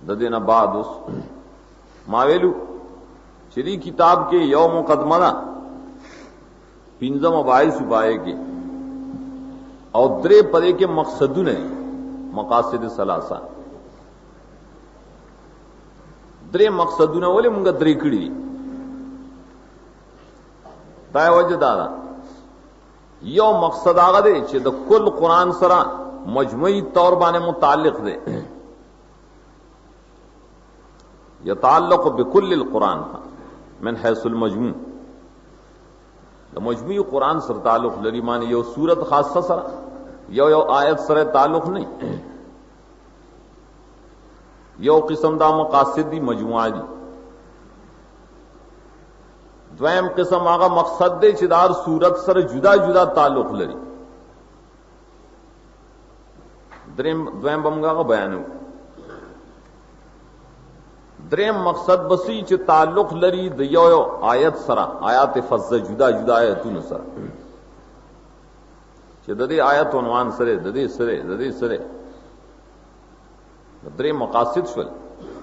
د دینه بعد اوس ماویلو چې دې کتاب کې یو مقدمه ده پنځه مباحث پائے کې او درې پدې کې مقصدونه مقاصد ثلاثه درې مقصدونه ولې مونږ درې کړی دي دا وجه دا یو مقصد هغه دی چې د کل قرآن سره مجموعي طور باندې متعلق دی يتعلق بكل القرآن من حيث المجموع د مجموعي قرآن سره تعلق لري معنی یو سورت خاصه سره یو آیت سره تعلق نه یو قسم دا مقاصد دی مجموعه دی دویم قسم هغه مقصد دی چې دار صورت سره جدا جدا تعلق لري دویم بمغه بیانو دریم مقصد بسی چې تعلق لري د یو آیت سره آیات فزه جدا جدا آیتونو سره چې د دې آیت عنوان سره د دې سره درې مقاصد شول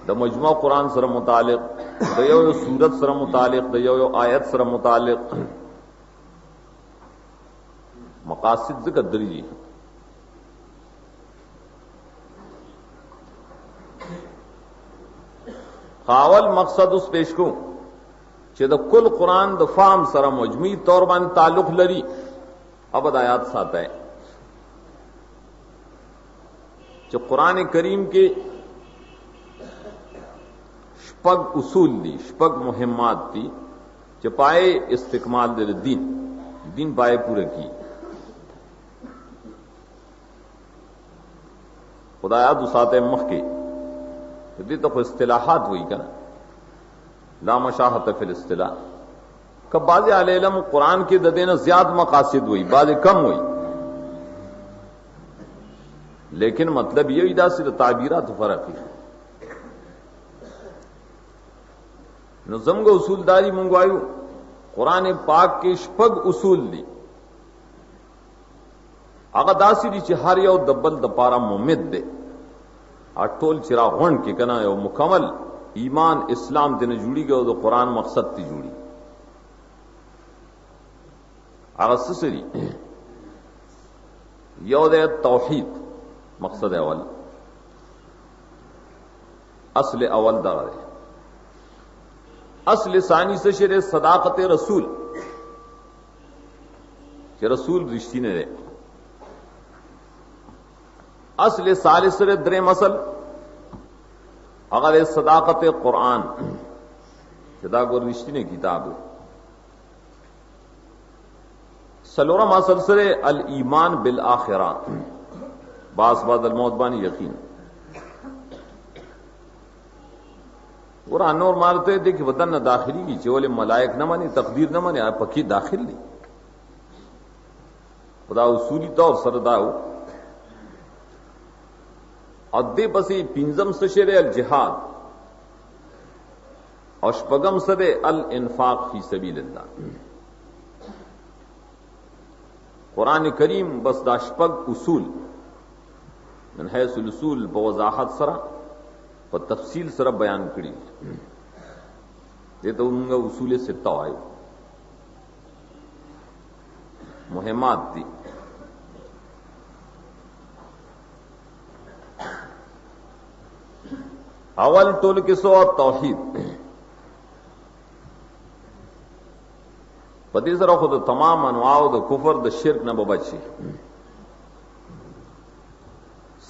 د مجموع قرآن سره متعلق د یو سورت سره متعلق د یو آیت سره متعلق مقاصد ذکر درې خاول مقصد اس پیش کو چې د کل قرآن د فهم سره مجموعي طور باندې تعلق لري اب آیات ساته ہے چې قرآن کریم کې شپږ اصول دي شپږ مهمات دي چې پائے استکمال د دین پائے پورا کی خدایات ساته مخ کې دې ته اصطلاحات وایي کنه لا مشاحت فی الاصطلاح کہ بعض اہل علم قرآن کے ددین زیاد مقاصد ہوئی بعض کم ہوئی لیکن مطلب یہ ادا سے تعبیرات فرق ہے نظم کو اصول داری منگوایو قرآن پاک کے شپگ اصول دی اگر داسی دی چې هر یو دبل د پارا ممد دے اٹول چرا غون کې کنا یو مکمل ایمان اسلام دنه جوړی گئے او قرآن مقصد تی جوړی هغه سری یو د توحید مقصد اول اصل اول دا ہے اصل ثانی سے شر صداقت رسول کہ رسول رشتی نے رہے اصل ثالث سے دریم اصل اگر صداقت قرآن صدا کو رشتی نے کتاب سلورم اصل سرے الایمان بالآخرہ باس بعد الموت بانی یقین اور انور مارتے دیکھ وطن نہ داخلی کی چولے ملائک نہ مانی تقدیر نہ مانی پکی داخل نہیں خدا اصولی طور سرداؤ اور دے بسی پنزم سشر الجہاد اور شپگم سرے الانفاق فی سبیل اللہ قرآن کریم بس دا شپگ اصول من حیث الاصول بوضاحت سرا و تفصیل سرا بیان کری دیتا انگا اصول ستہ آئے مہمات دی اول ټول کې سو توحید پدې سره خود تمام انواع د کفر د شرک نه بچي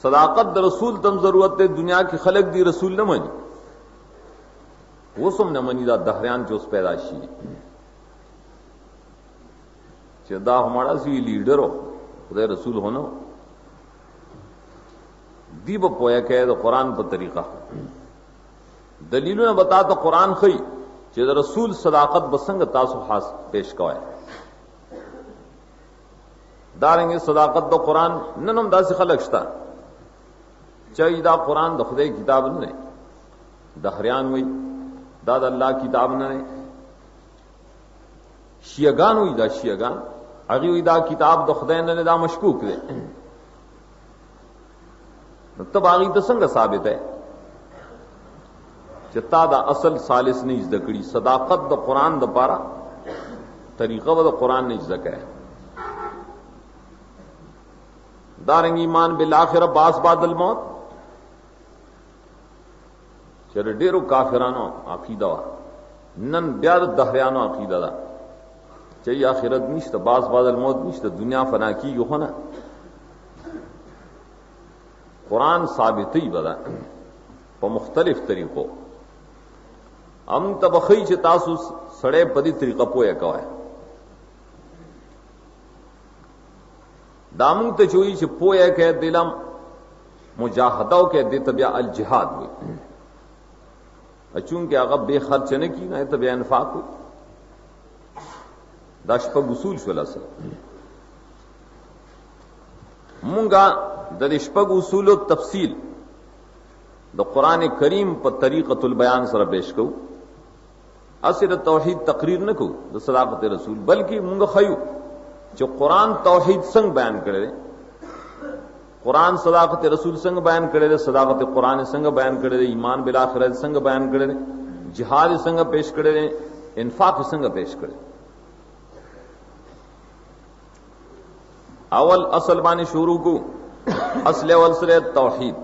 صداقت د رسول تم ضرورت ہے دنیا کی خلق دی رسول نہ مانی وہ سم نہ منی دا دہریان جو اس پیدا شي چې دا ہمارا سی لیڈر ہو خدای رسول ہونا دی با پویا کہ دا قرآن پر طریقہ دلیلوں نے بتا تو قرآن خی چې دا رسول صداقت بسنگ تاسو خاص پیش کوئے دارنگے صداقت دا قرآن ننم دا سی خلق شتا چاہیے دا قرآن دا خدای کتاب نے دہریان ہوئی دا اللہ کتاب نے شیعگان ہوئی دا شیعگان اگی ہوئی دا کتاب دا خدای نے دا مشکوک دے تب آگی تو سنگ ثابت ہے چې تا دا اصل ثالث نه زده کړي. صداقت د قران د پاره طریقه د قران نه زده کړي. دارنګ ایمان بالآخرة باس بعد الموت چې ډېرو کافرانو عقیده وا، نن بیا د دهریانو عقیده ده چې آخرت نشته، باس بعد الموت نشته، دنیا فنا کیږي. خو نه، قرآن ثابتي بدا په مختلف طریقو. هم تبخی چې تاسو سړی په دې طریقه پوهه کوي. دامن ته چوي چې پوهه کې دلم مجاهده کې د تبع الجهاد وي. اچون کې هغه به خرچ نه کی نه تبع انفاق وي. دا شپږ اصول شول. اصل مونږه د شپږ اصولو تفصیل د قران کریم په طریقه البیان سره پیش کوو. اصل توحید تقریر نه کوو د صداقت رسول، بلکې مونږ خیو چې قران توحید څنګه بیان کړي، قران صداقت رسول څنګه بیان کړي، صداقت قران څنګه بیان کړي، ایمان بالآخرة څنګه بیان کړي، جهاد څنګه پیش کړي، انفاق څنګه پیش کړي. اول اصل باندې شروع کو. اصل اول سره توحید.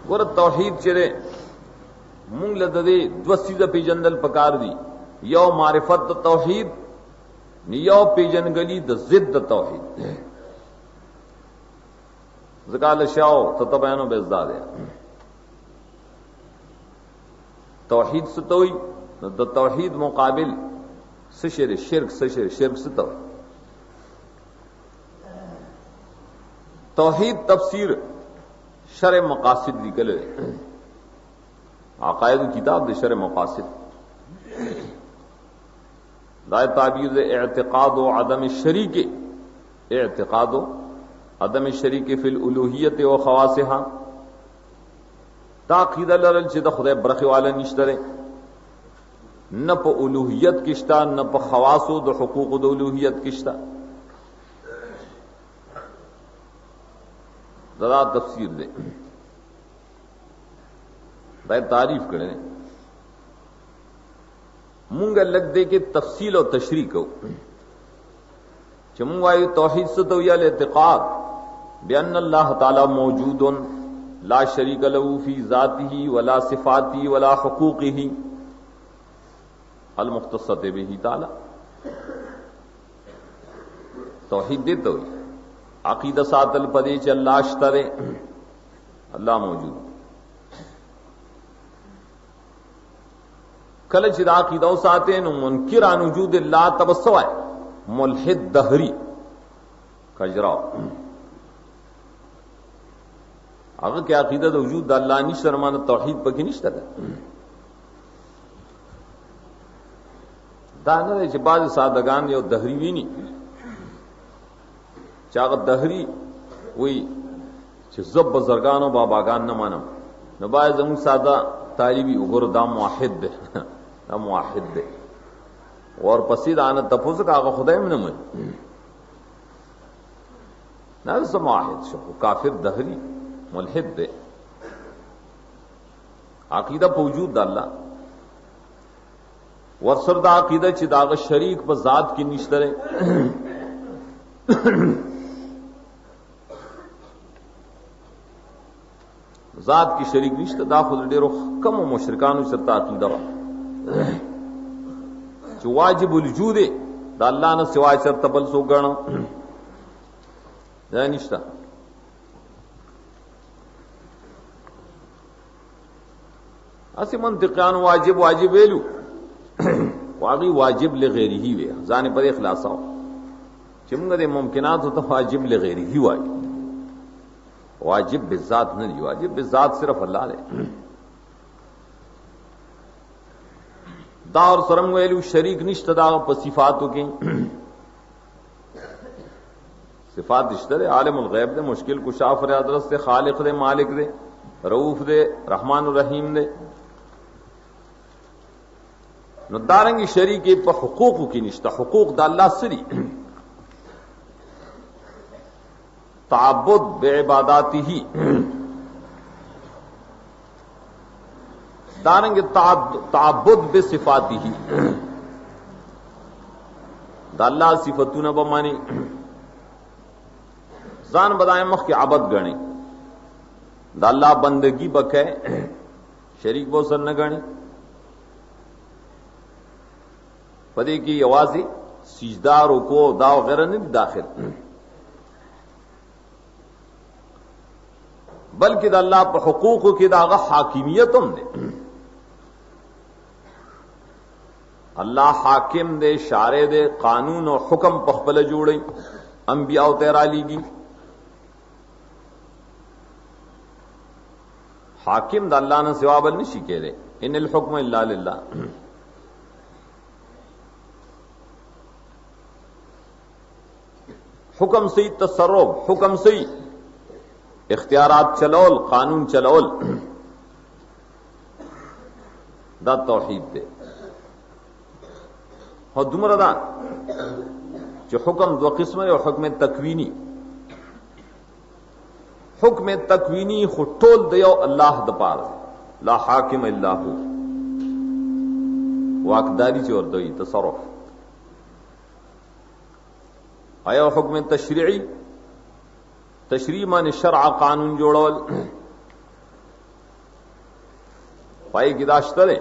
ور توحید چره مونږ له دې دو سیزه پیجندل پکار دي. یو معرفت توحید، یو پیجنګلی د ضد توحید. زکال شاو تتبینو بیزداد ہے. توحید ستوئی د توحید مقابل سشر شرک، سشر شرک ستوئی. توحید تفسیر شرع مقاصد لکل ہے. عقائد کتاب دے شرع مقاصد دائے تعبیر اعتقاد و عدم الشریک، اعتقاد و عدم الشریک فی الالوہیت و خواصہا. تا عقیدہ لرل چې د خدای برخه والا نشته، نه په الوهیت کشتا، نه په خواص او د حقوق د الوهیت کشتا. دا تفسیر دے، دا تعریف کړي. مونږ لګ دې کې تفصیل او تشریح کو چې مونږ وايي توحید څه ته ویل؟ اعتقاد بان الله تعالی موجود لا شریک له فی ذاته ولا صفاته ولا حقوقه المختصة به تعالی. توحید دې ته ویل. عقیدہ ساتل پدې چې الله شته، الله موجود. کله چې عقیدہ ساتي نو منکر عن وجود الله تبسوای ملحد دهری کجرا. هغه کې عقیدہ د وجود د الله نشته، رمانه توحید پکې نشته. دا نه چې بعض سادهګان یو دهری ویني چاغ دهری وی چې زب بزرگانو باباګان نه مانم. نو باید زمون ساده طالبی وګور دا موحد ده، دا موحد ده. اور پسې دا نه تفوز کاغه خدای نه مې نه سم موحد شو، کافر دهری ملحد ده. عقیده په وجود د الله ورسره دا عقیده چې داغه شریک په ذات کې نشته، ذات کی شریک نشته. دا خو ډیرو کم مشرکانو سره عقیده وا چې واجب الوجود د الله نه سوای سره بل څوک غنو دا نشته. اسی منطقيان واجب واجب ویلو واغي واجب لغیره وی ځان پر اخلاصو چې موږ د ممکنات ته واجب لغیره وای. واجب بالذات نه دی، واجب بالذات صرف الله دی. دا اور سرنګ ویلو شریک نشته دا په صفاتو کې. صفات نشته، عالم الغیب دی، مشکل کشا، فریاد رس دی، خالق دی، مالک دی، رؤوف دی، رحمان الرحیم دی. نو دارنګ شریک په حقوقو کې نشته. حقوق د الله سری تعبد بعباداته दारंगे ताबुद बिसिफातिही द अल्लाह सिफतुन बमानी जान बदाए मख के आबद गणी द अल्लाह बंदगी बके शरीक वो सर न गणी पदे की आवाज़ी सिजदा रुको दा वगैरह नहीं दाखिल बल्कि अल्लाह पर हुकूक की दागा हाकिमियत दे अल्लाह हाकिम दे शारे दे कानून और हुक्म पखबल जोड़े अंबिया तैरा लीगी हाकिम द अल्लाह ने सिवाबल नहीं शिके दे इनिल हुक्म इल्ला लिल्लाह हुक्म से तसर्रुफ हुक्म से इख्तियारात चलोल कानून चलोल दा तौहीद दे और दुमरदा जो हुक्म दो किस्म है हुक्म तकवीनी हुक्म तकवीनी खुटोल दयो अल्लाह दपार ला हाकिम इल्लाहु वाकदारी चोर दई तसर्रुफ आया हुक्म तशरीई तशरी मान शरआ कानून जोड़ोल पाई गिदाश्तरे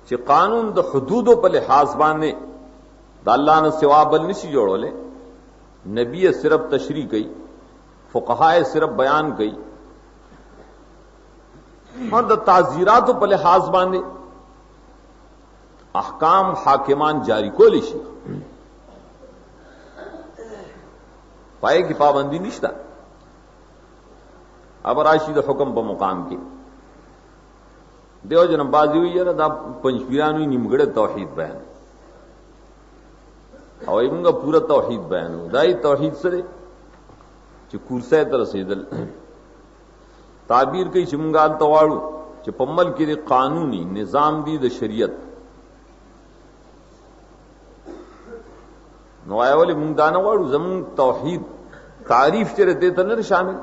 चे कानून द हदूदों पर लिहाज बांधे द अल्लाह ने सिवाबल निशी जोड़ोले नबी सिर्फ तशरी गई फुकहाए सिर्फ बयान गई और द ताजीरातों पर लिहाज बांधे अहकाम हाकिमान जारी को लिशी पाए की पाबंदी निश्ता अब राशिद हुक्म पर मुकाम की देव जनबाजी हुई है ना पंचपीरान हुई निमगड़े तौहीद बयान और इनका पूरा तौहीद बयान हो दाई तौहीद से जो कुर्से तरसीदल ताबीर कई चिमगाल तवाड़ू जो पम्मल के कानूनी निजाम दी द शरीयत नवाया वाले मुंगदाना वाड़ू जमून तौहीद तारीफ चरे देता न शामिल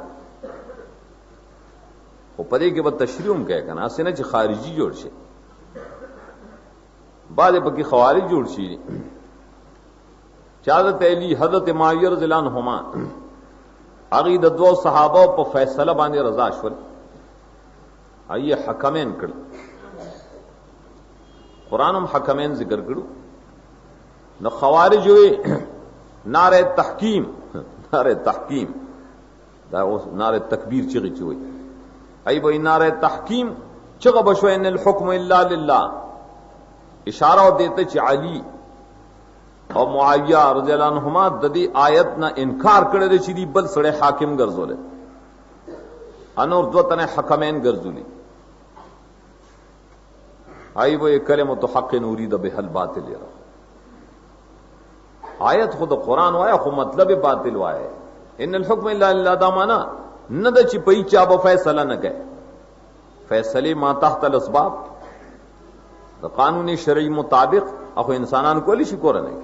वो पदे के बाद तशरीम कह करना से न खारिजी जोड़ से बाद बकी खवारिज जोड़ सी चादत अली हजरत माविया रज़ियल्लाहु अन्हुमा अगीद दो सहाबा पर फैसला बांधे रजाशवल आइए हकमैन कर कुरान हम हकमैन जिक्र करूं न खवारिज हुए नारे तहकीम नारे तकबीर चिगी चुई आई भाई नारे तहकीम चग बशो इन हुक्म इल्ला लिल्लाह इशारा देते च अली और मुआविया रज़ियल्लाहु अन्हुमा ददी आयत न इनकार करे दे चिदी बल सड़े हाकिम गर्जोले अनुर्द्वतन हकमैन गर्जुली आई वो एक कलम तो हक नूरीद बेहल बातिल आयत खुद कुरान वाया खु मतलब बातिल वाया इन हुक्म इल्ला लिल्लाह दा माना न द चिपई चाब फैसला न गए फैसले मातहत असबाब द कानूनी शरई मुताबिक अखो इंसानान को शिकोर नहीं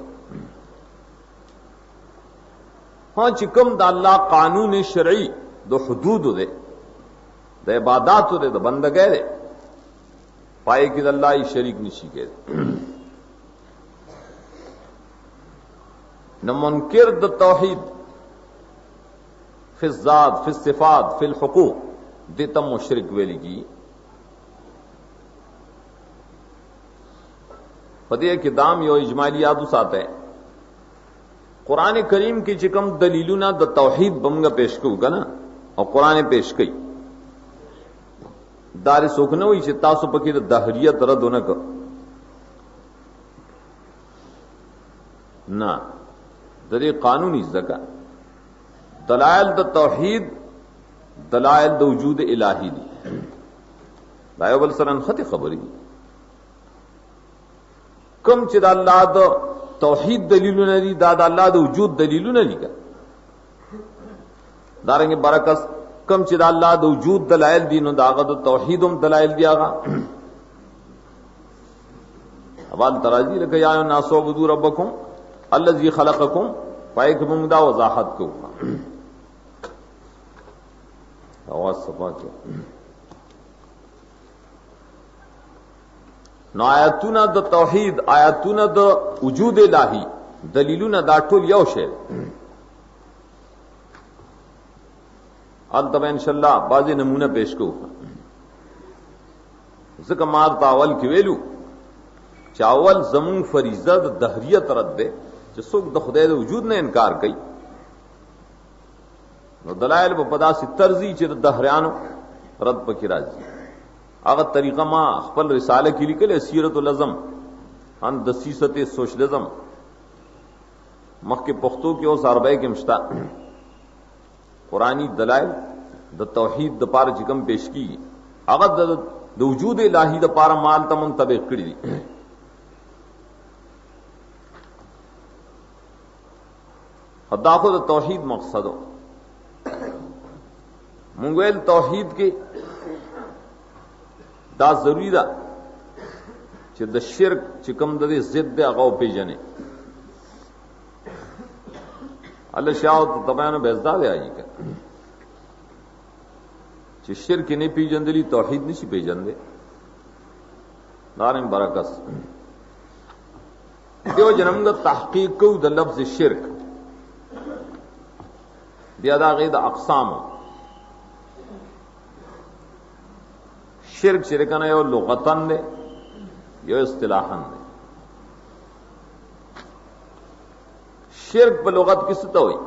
हाँ चिकम द अल्लाह कानून शरई दो हदूद दे द इबादात दे द बंदगे दे पाए कि अल्लाह शरीक निशी के न मुनकिर द तौहीद फिज़ात फिज़ सिफ़ात फिल हुकूक देतम मुशरिक वेली की पदे के दाम यो इजमाली यादुस आता है कुरान करीम की चिकम दलीलू ना द तौहीद बमगा पेश का ना और कुरान पेश कई दार सुखन हुई चित्तासु पकी दहरियत रद होने का ना दरे कानूनी जका दलायल द तौहीद दलायल द वजूद इलाही दी दायोबल सरन खत खबरी कम चिदा अल्लाह द तौहीद दलीलु नदी दादा अल्लाह द वजूद दलीलु नदी का दारेंगे बरकस कम चिदा अल्लाह द वजूद दलायल दीनो दागा द तौहीदुम दलायल दियागा अबाल तराजी रखा या नासो बुदू रब्बकुम अल्लज़ी खलक़कुम पाए के मुमदा वजाहत के ऊपर आवाज सफा के نو آیاتونه د توحید، آیاتونه د وجود الهی، دلیلونه دا ټول یو شی. البته ان شاء الله بعضی نمونه پیش کو. ځکه ما تاول کې ویلو چې اول زمون فریضه د دهریت رد ده، چې څوک د خدای د وجود نه انکار کوي. نو دلایل په پداسي ترزی چې د دهریانو رد پکې راځي. هغه طریقه ما خپل رساله کې لیکل، سیرت العظم ان دسیست سوشلزم، مخکې پښتو کې او عربی کې مشتا قرآنی دلائل د توحید د پاره چې کوم پیش کیږي هغه د وجود الهی د پاره مال ته منطبق کړی دي. خدا خو د توحید مقصد ہو. مونږ ویل توحید کې دا ضروری ده چې د شرک چې کوم د دې ضد دی هغه پیژنې. الله شاو ته تبانه بهزدا دی آئی که چې شرک نه پیژندلی توحید نشي پیژندې. دارم برکس دیو جنمګه تحقیق کو د لفظ شرک، بیا دا غي د اقسام. شرک شرکانه یو لغتن دی یو اصطلاحن دی. شرک په لغت کې څه ته وایي؟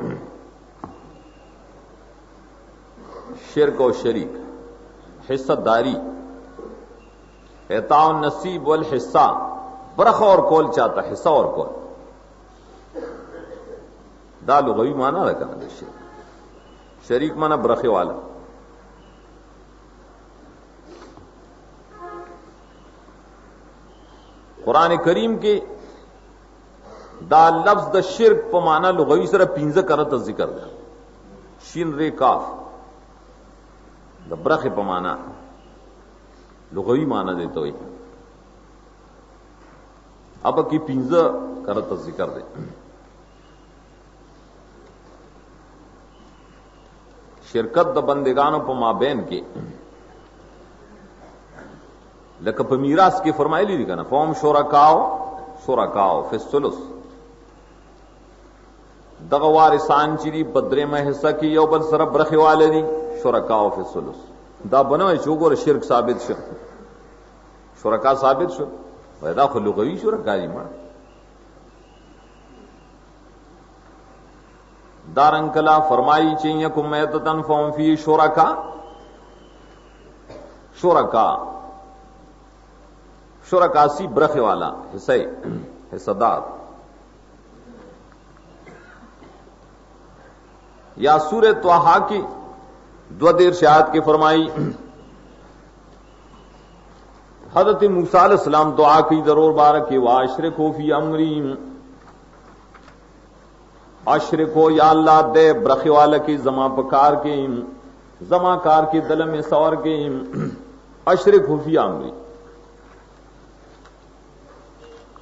شرک او شریک، حصہ داری، اعطاء النصیب والحصہ، برخ اور کول چاہتا، حصہ اور کول. دا لغوی معنی ده کنه د شرک. شریک معنی برخه والا. قرآن کریم کې دا لفظ د شرک په معنا لغوي سره 15 کرته ذکر ده. شین ری کاف د برخه په معنا لغوي معنا دیته وي. اب کی 15 کرته ذکر ده. شرکت د بندگانو په مابین کې لکه په میراث کې فرمایلی دي کنه، فهم شرکاو فی الثلث. دغه وارثان چې دی بدرې مه حصہ کې یو بل سره برخه والدي شرکاو فی الثلث. دا بنوي چې وګوره شرک ثابت شو، شرکا ثابت شو، پیدا خو لغوي شرکا دي. ما دارن کلا فرمایي چې یکم میتتن فهم فی شرکا سی برخه والا حصہ دار. یا سورہ طٰہٰ کی 2 شاعت کے فرمائی حضرت موسیٰ علیہ السلام دعا کی ضرور بارک واشرکو فی امری، اشرکو یا اللہ دے برخی والا کی زما پکار کے زما کار کے دل میں سور کے اشرکو فی امری.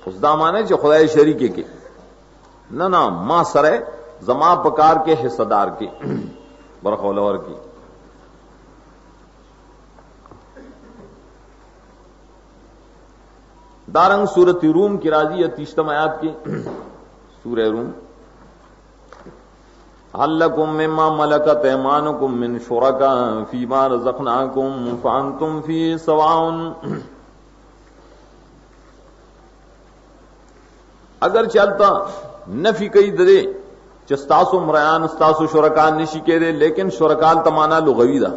اس دامانے جو خدای شریکے کے نہ ما سرے زما پکار کے حصہ دار کی برخولور کی. دارنگ سورۃ روم کی راضی 30 آیات کی سورہ روم. هل لکم مما ملکت ایمانکم من شرکاء فیما رزقناکم فانتم فیہ سواء. اگر چلتا نفی کئی دے چستاسو مریان استاسو شرکان نشی کے دے، لیکن شرکان تمانا لغوی دا.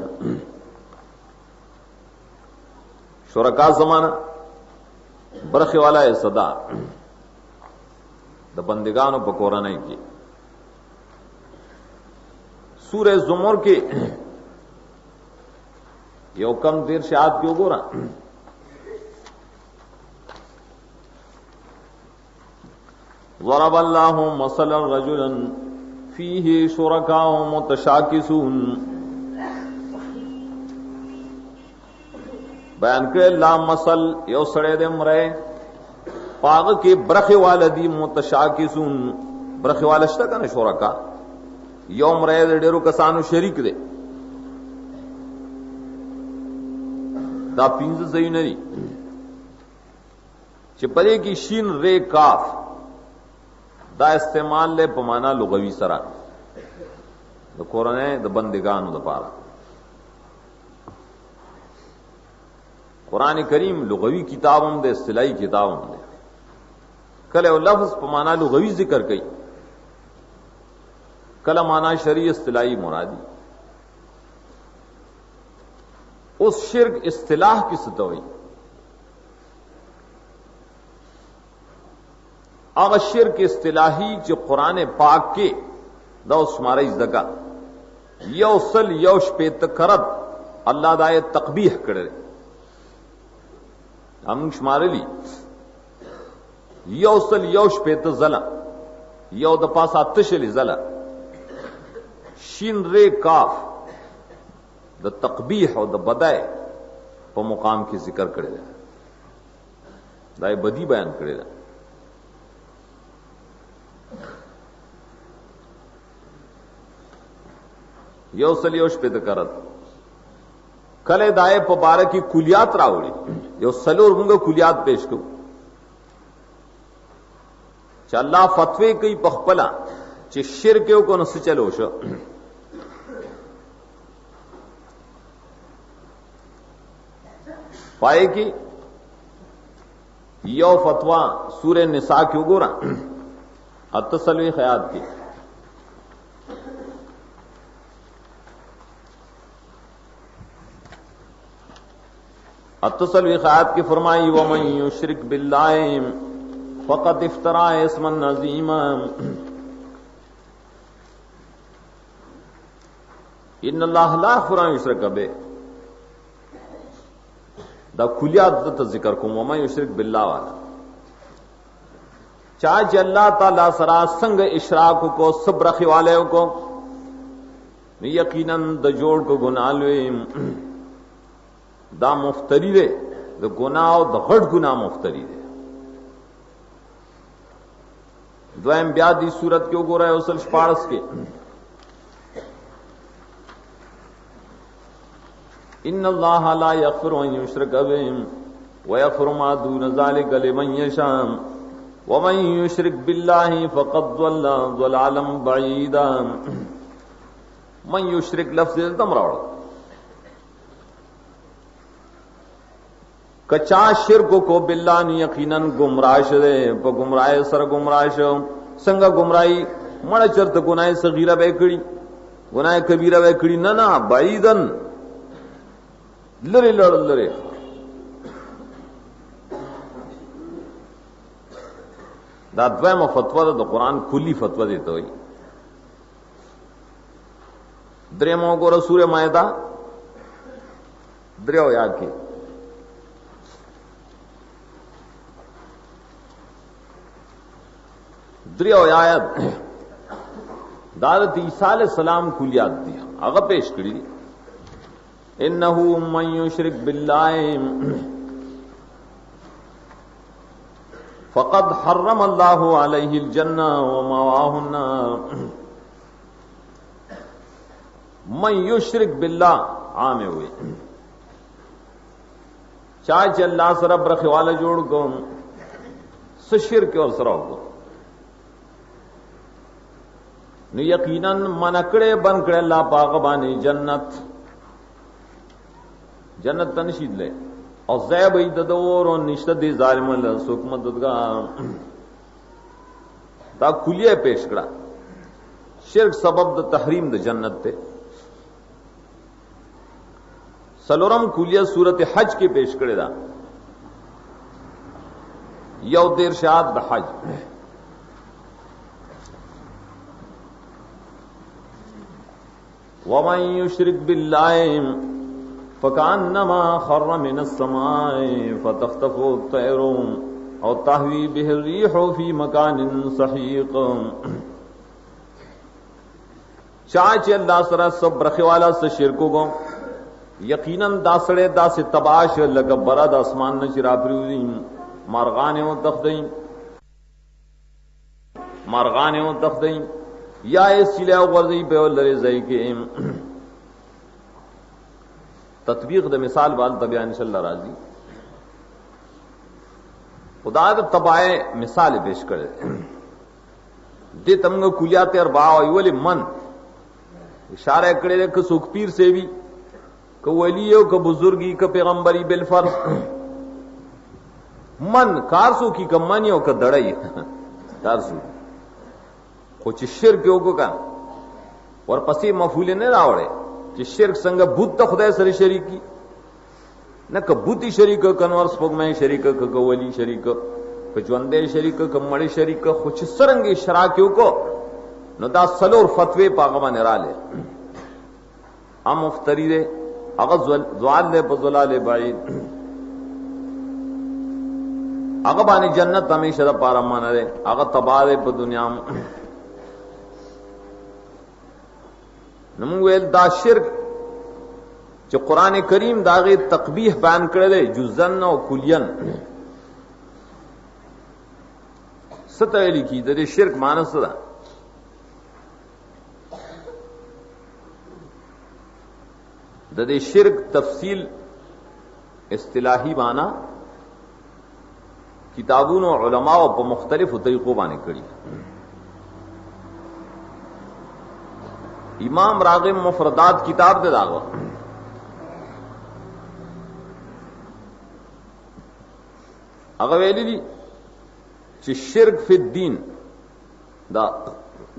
شرکا زمانہ برخی والا ہے صدا دا بندگانو پکورا نہیں کی. سورہ زمر کے یو کم دیر شاید کیوں گو رہا ضرب اللہ مثلا رجلا فیہ شرکاء متشاکسون. بیان کرے اللہ مثل یو سڑے دے مرے پاغ کے برخ والدی متشاکسون. برخ والشتا کنا شرکاء یو مرے دے ڈیرو کسانو شریک دے. دا 15 صحیح نہیں. چې پدې کې شین ری کاف دا استعمال له په معنا لغوي سره د قرآن د بندگانو لپاره. قرآن کریم لغوی کتاب هم ده، اصطلاحی کتاب هم ده. کله او لفظ په معنا لغوي ذکر کوي، کله معنا شرعی اصطلاحی مرادی. اس شرک اصطلاح کی ستوئی اغه شرک اصطلاحی چې قرآن پاک کې دا اسماره زکا یوصل یوش په تکرد الله دای تقبیح کړي هم شمارلی یوصل یوش په تزلا یو د پاسه تشلی زلا شین ری کاف د تقبیح او د بدای په مقام کې ذکر کړي دا دای بدی بیان کړي دا یو سلیوش په ذکرت کله دای په باره کې کلیات راوړي یو سلور موږ کلیات پیش کوو چې الله فتوی کوي په خپل چې شرک یو کو نس چلو شو. پائے کی یو فتوا سورہ نساء کی وګورئ التسلوی خیات کی التسلوی خیات کی فرمائی ومن یشرک باللہ فقد افترا اسما عظیما ان اللہ لا یغفر ان یشرک به. دا کلیات ته ذکر کوم ومن یشرک باللہ والا چاہے اللہ تعالی سرا سنگ اشراق کو صبر خوالے کو یقیناً د جوڑ کو گناہ لوی دا مفتری دے د گناہ او د غټ گناہ مفتری دے. دویم بیا دی صورت کې وګورئ اوسل 14 کې ان اللہ لا یغفر ان یشرک به ویغفر ما دون ذلک لمن یشاء ومن یشرک باللہ فقد ضل ضلالا بعیدا. من یشرک لفظ دم راوړ کچا شرک کو باللہ نو یقیناً گمراہ شه په گمراہ سره گمراہ شو. څنګه گمراہی مړ چرته ګناه صغیرہ به کړی ګناه کبیرہ به کړی نه نه بعیدن لری لری دا دویمه فتوا د قرآن کلی فتوا دیته وي. درېمو ګوره سوره مائده دریو یاد کې دریو آیات دارت عیسی علیہ السلام کلیات دي هغه پیش کړی دي. انه من یشرک باللہ فقد حرم اللہ علیہ الجنہ ومأواہ النار. من یشرک باللہ عام ہوئے چاہے اللہ سره برخواله جوړ کوم س شرک اور سره کو نو یقینا منکړې بن کړه الله پاک باندې جنت تنشید لے اور زیب ایددور و نشتہ دی ظالم اللہ سوک مددگار. دا کلیہ پیش کرا شرک سبب دا تحریم دا جنت تے. سلورم کلیہ صورت حج کے پیش کرے دا یو دیر شاد دا حج ومن یشرک باللہ فکانما خر من السماء فتخطفه الطیر او تهوی به الريح في مكان سحيق. چاچ اللہ سره سب برخی والا سے شرکو کو یقیناً داسڑے دا سے تباش لگا برد اسمان نچی راپریوزی مارغانے و تخدیں یا اس چلے غرزی پہ لرے زئی کے تطبیق د مثال وال تبیا انشاءاللہ راضی खुदा तो तबाए मिसाल पेश करे दे तमंग कुलियात अरबा वली मन इशारा करे क सुख पीर से भी क वलियो क बुजुर्गी क पैगंबरी बिलफर्ज मन कारसो की क मनियो क दड़ई कारसो कुछ शिरक योगो का और पसी मफूले ने रावड़े कि शिरक संग बुद्ध खुदा सरी शरीकी न क बुद्धि शरीक कनवर स्पोग में शरीक क वली शरीक क ज्वंदे शरीक क मड़े शरीक कुछ सरंगी शराकियों को न दा सलोर फतवे पागमा निराले हम मुफ्तरी दे अगल ले बजुलाले बाई अगबानी जन्नत हमेशा दा पारा माना रे अग तबारे प दुनिया में नमुवेल दा शिरक जो कुरान करीम दागे तकबीह बयान करे जुजन और कुलियन सतवेली की दे शिरक मानस दा दे शिरक तफसील इस्तिलाही माना किताबों और उलमाओं पर मुख्तलिफ तरीकों बाने करी इमाम रागिब मुफरदात किताब दे दागो अगवेली दी कि शिरक फिद्दीन दा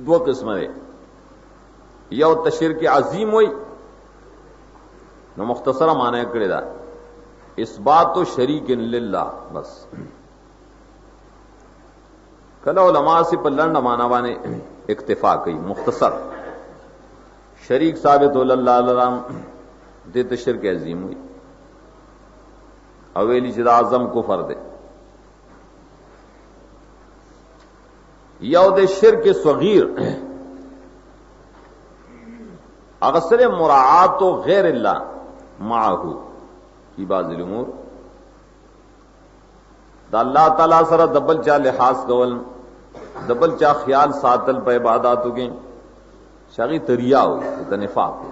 दो किस्म है यह तशिरक अजीम हुई न मुख्तसरा माना करेदा इस बात तो शरीक लिल्लाह बस कला उलमा से पल्लंड माना वाने इक्तिफा कई मुख्तसर शरीक साबित होल्लाम दे तशिरक अजीम हुई अवेली जिदा आजम को फर्दे यौद शिरक सगीर अगसर मुराआत तो गैर अल्लाह माहू की बाज़िल उमूर दा अल्लाह ताला सरा दबल चा लिहाज कवल दबल चा ख्याल सातल पे इबादत हो गई शागी तरिया हुई तनिफाक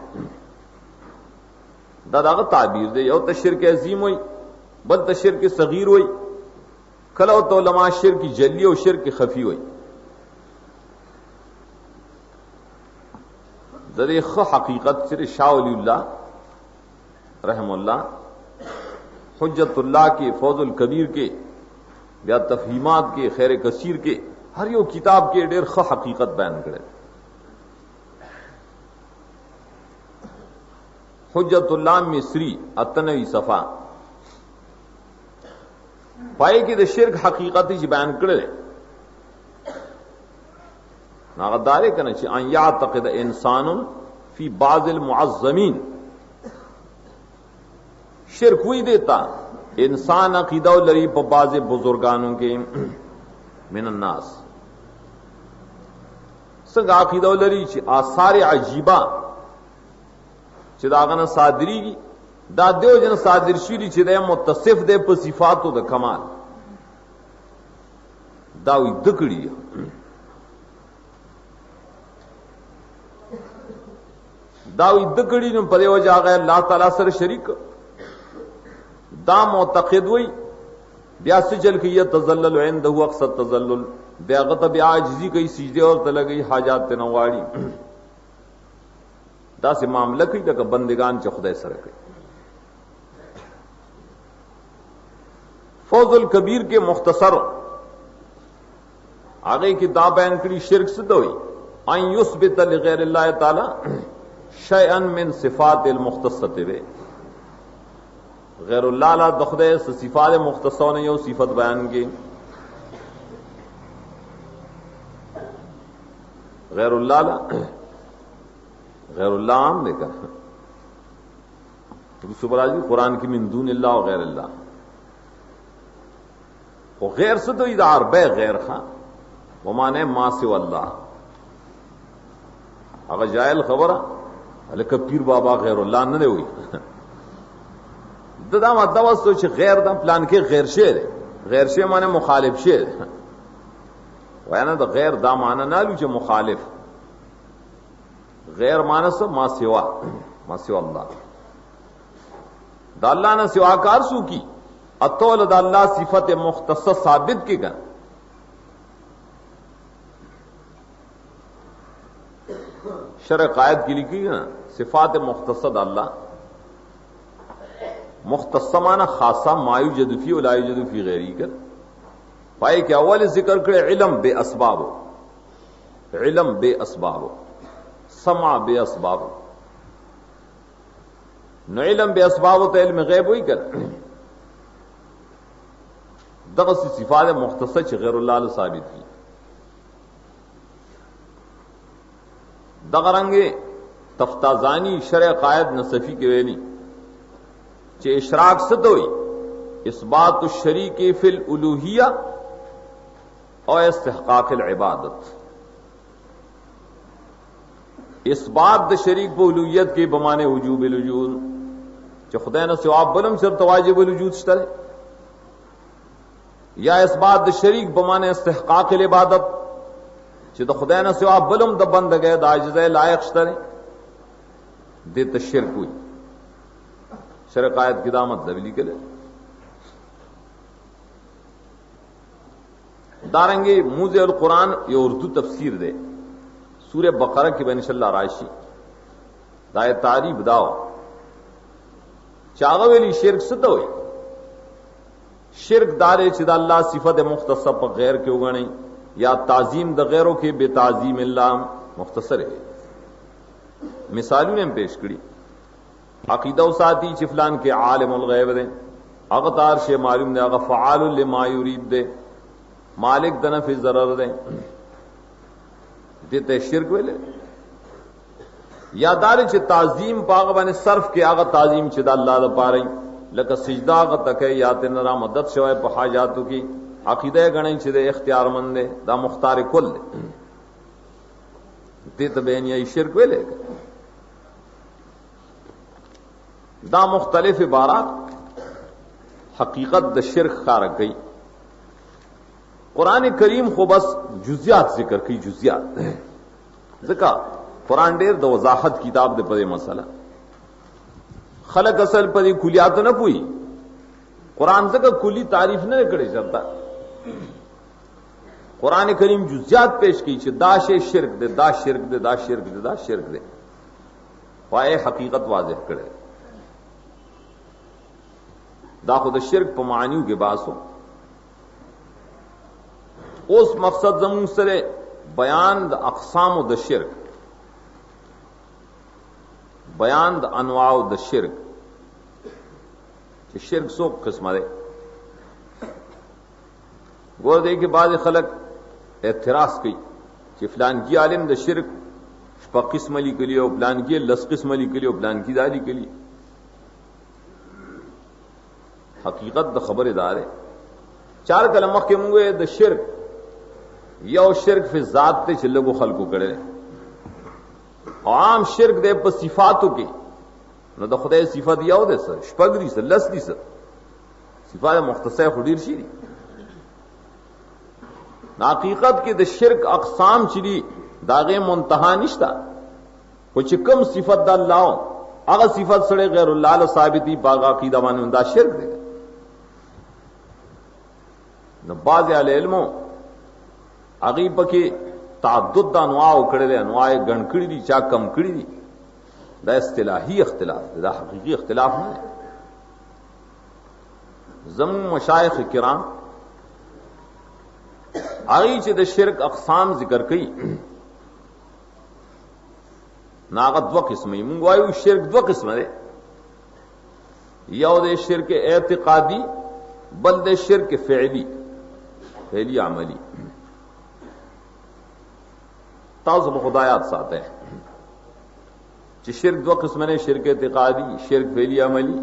दादा ताबीर दे यौ तशिरक अजीम हुई बल तशिरक सगीर हुई खलो तो लमा शिरक जली और शिरक खफी हुई दरे हकीकत सिर शाह वलीउल्लाह रहमुल्लाह हुज्जतुल्लाह के फौजुल कबीर के या तफहीमात के खैर कसीर के हर यो किताब के डेर हकीकत बयान करे हुज्जतुल्लाह मिस्री अतनवी सफा पाए कि शिरक हकीकत बयान करे नागदारे करना चाहिए या तक़द इंसान फी बाज़िल मुअज़्ज़मीन शिरक हुई देता इंसान अकीदा लरी बाज़ बुजुर्गानों के मिनन्नास संग अकीदा लरी आसार अजीबा चिदागन सादरी की दादेव जन सादिरशीली चिदे मुतसिफ दे सिफातों द कमाल दावी दकड़ी दावी दकड़ी ने पदे वजह गए अल्लाह ताला सर शरीक दा मोतक़िद हुई ब्यासी चल की यह तजल्लुल इंदहु अक्सर तजल्लुल ब्यागत ब्याजिजी कई सीधे और तल गई हाजात नवाड़ी दा से मामला कई तक बंदिगान च खुदा सर कई फौजुल कबीर के मुख्तसर आगे की दा बयान करी शिरक सिद्ध हुई अन युस्बित लिगैरिल्लाह ताला शयअन मिन सिफातिल मुख्तसते वे गैरुल्लाह ला दखदे सिफात मुख्तसों ने यो सिफत बयान की गैरुल्लाह ला गैरुल्लाह आम लेकर सुबराजी कुरान की मिन दूनिल्लाह और गैरुल्लाह वो गैर से तो इदार बे गैर खां वो माने मां से अल्लाह अगर जायल खबर अले पीर बाबा गैरुल्लाह न हुई ददा मतलब सोच गैर दम प्लान के गैर शेर माने मुखालिफ शेर वह ना तो गैर दा माना ना लू जो मुखालिफ गैर मानस मां सिवा अल्लाह दा अल्लाह ने सिवाकार सू की अतौल द अल्लाह सिफत मुख्तस साबित की कर शर कायद की लिखी ना सिफात मुख्तस अल्लाह मुख्तसमाना खासा मायू जदूफी उलायु जदूफी गैरी कर पाए कि अव्वल जिक्र करे इलम बे असबाब इलम बे असबाब समा बे असबाब न इलम बे असबाब तो इल्म गैब हुई कर दगस सिफात मुख्तसर गैरुल्लाह साबित की दगरंगे तफ्ताजानी शर कायद नसफी के वेली चे इशराक सतोई इस बात शरीक फिल उलूहिया और इस्तिहकाकिल इबादत इस बात शरीक ब उलूहियत के बमाने वजूब वजूद जो खुदा न सवाब बलम सिर तवाजिब वजूद स्तर या इस बात शरीक बमाने इस्तिहकाकिल इबादत जो खुदा न सवाब बलम द बंद गए दाजिज़ लायक स्तर दे तशिरक हुई शर कायद की दामत दबली के लिए दारेंगे मुझे और कुरान ये उर्दू तफसीर दे सूर्य बकरा की बनशल्ला राशि दाए तारीफ दाओ चागवेली शिरक से तो शिरक दारे चिदा अल्लाह सिफत मुख्तसर पर गैर के उगने या ताजीम द गैरों के बेताजीम अल्लाह मुख्तसर है मिसालों ने पेश करी अकीदा साथी चिफलान के आलिमुल गैब दे अगतार शे मालूम दे अग फ़आलुल लिमा युरीद दे मालिक दनफ़ ज़रर दे देते शिरक वेले यादार च ताजीम पाग बने सर्फ के आग ताजीम चिदा अल्लाह द पारई लक सिजदा ग तके याते नरा मदद शवे पहाजातु की अकीदा गणे चिदे इख्तियार मंदे दा मुख्तार कुल देत बेन ये शिरक वेले दा मुख्तलिफ इबारात हकीकत द शिरक कारक गई कुरान करीम को बस जुजियात जिक्र की जुजियात जिका कुरान डेर द वजाहत किताब दे पदे मसला खलक असल पर कुलियात न पुई कुरान से कुली तारीफ न करे चलता कुरान करीम जुजियात पेश की दाशे शिरक दे दा शिरक दे दा शिरक दे दा शिरक दे पाए हकीकत वाज़ेह करे दा खुद शिरक पमानियों के बास हो उस मकसद जमून सरे बयान द अक़साम द शिरक बयान द अनवाउ द शिरक शिरक सो किस्म दे गौर दे के बाद खलक एतराज की कि फलान की आलिम द शिरक किस्म अली के लिए फलान की लस किस्म अली के लिए फलान की दाली के लिए हकीकत द खबरदार है चार कलम के मुंगे द शिरक यो शिरक फिर जात ते चिल्ले को खल को करे आम शिरक दे पर सिफातों की न तो खुदा सिफत या दे सर शपगरी सर लस दी सर सिफात मुख्तसर खुदीर शीरी हकीकत के द शिरक अक़साम चिली दागे मुंतहा निश्ता कुछ कम सिफत दा अल्लाह अगर सिफत सड़े गैरुल्लाह साबिती बागा की दवाने उंदा शिरक देगा न बाज़ अहले इल्मो अगीब के ताद्दुद दा अनवा उकड़े दे अनवाए गणकड़ी दी चा कम कड़ी दी दा इस्तिलाही इख्तिलाफ दा हकीकी इख्तिलाफ नहीं जम मशाइख किराम आगी च द शिरक अक़साम जिक्र कई नागत व किस्म मुंगवायु शिरक दो किस्म दे या शिरक एतिकादी बल दे शिरक फ़ेली अमली ताज़ खुदायात साथ है कि शिरक दो किस्म ने शिरक एतिकादी शिरक फ़ेली अमली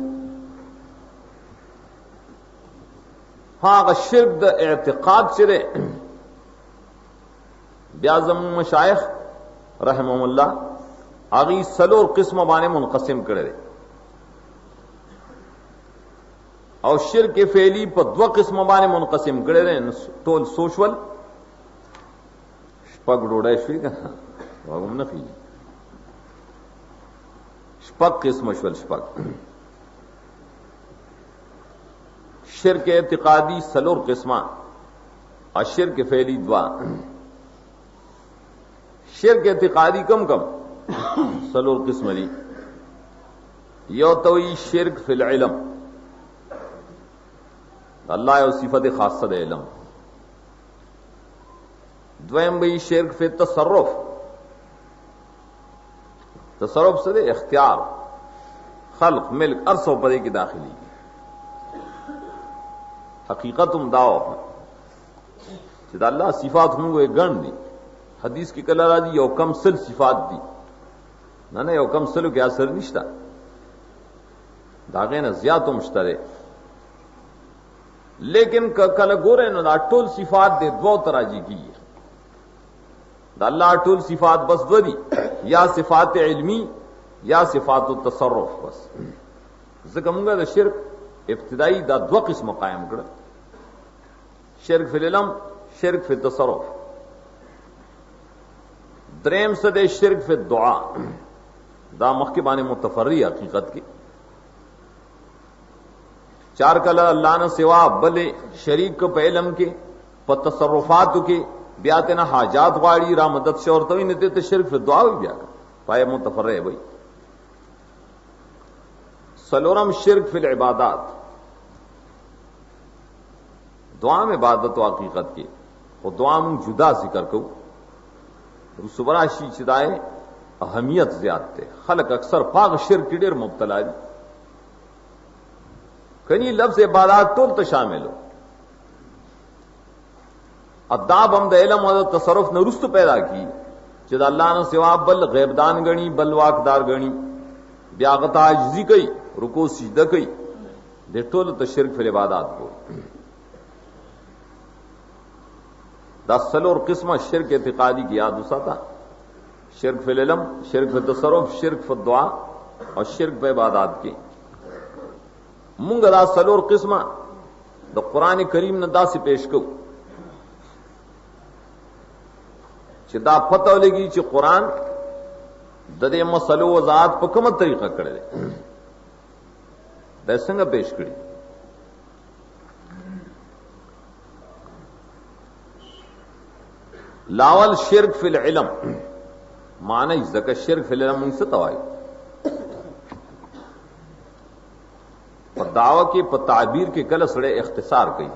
हाँ अगर शिरक द एतिकाद चिरे ब्याज़म मशाइख रहमहुल्लाह आगी सलोर किस्म बाने मुनक़सिम करे और शिरक फ़ेली पर दो किस्म बाने मुनक़सिम करे टोल सोशल शपग डोड़ा श्री का वागुम नफी शपग किस्म शपग शिरक एतिकादी सलोर किस्मा और शिरक फैली दुआ। शिरक एतिकादी कम कम सलोर किस्म ली। यो तो शिरक फिल इल्म, अल्लाह और सिफत खासत इल्म। द्वयम भाई शिरक फिल तसर्रुफ, तसर्रुफ से इख्तियार, खल्क, मिल्क, अरसों पदे की दाखिली। हकीकत दाओ चिदा अल्लाह सिफात होंगे गण दी। हदीस की कलर आदि यो कम सिल सिफात दी ना यो कम सिल के असर निश्ता दागे न ज्यादा मुश्तरे। लेकिन कल गोरे न टोल सिफात दे दो तरह जी की है। अल्लाह टोल सिफात बस दो दी, या सिफात इल्मी या सिफात तसर्रुफ बस। जिक्र द शिरक इब्तिदाई दा दो किस्म कायम कर, शिरक फिल इल्म, शिरक फिल तसर्रुफ। द्रेम सदे शिरक फिल दुआ, दा मखबान मुतफर्री हकीकत की। चार कला अल्लाह न सिवा बले शरीक को पे इल्म के प तसर्रुफात के ब्याते ना हाजात वाड़ी रा मदद से और तो नहीं देते शिरक फिल दुआ भी ब्या का पाए मुतफर्रे भाई। सलोरम शिरक फिल इबादात, दुआ में इबादत व हकीकत की और दुआ में जुदा जिक्र को रुसबरा शी चिदाए अहमियत ज्यादते। खलक अक्सर पाक शिरक की डेर मुब्तला दी। कहीं लफ्ज इबादत तो शामिल हो। अदाब हम इल्म और तसर्रुफ ने रुस्त पैदा की चिद अल्लाह ने सिवा बल गैबदान गणी, बल वाकदार गणी, ब्यागत आजिजी कई, रुको सिजदा कई, दे टोल तो शिरक फिल इबादत को। दा सलोर किस्म शिरक एतिकादी की याद उसाता, शिरक फिल इल्म, शिरक फिल तसर्रुफ, शिरक फिल दुआ और शिरक पे इबादत की। मुंग दा सलोर किस्म द कुरान करीम ने दा से पेश को दा पता लगी च कुरान ददे मसलो वजात पर कम तरीका करे दैसंग पेश करी। लावल शिरक फिल इल्म माने जक शिरक फिल इल्म से तवाई दावा के ताबीर के कल सड़े इख्तिसार कई।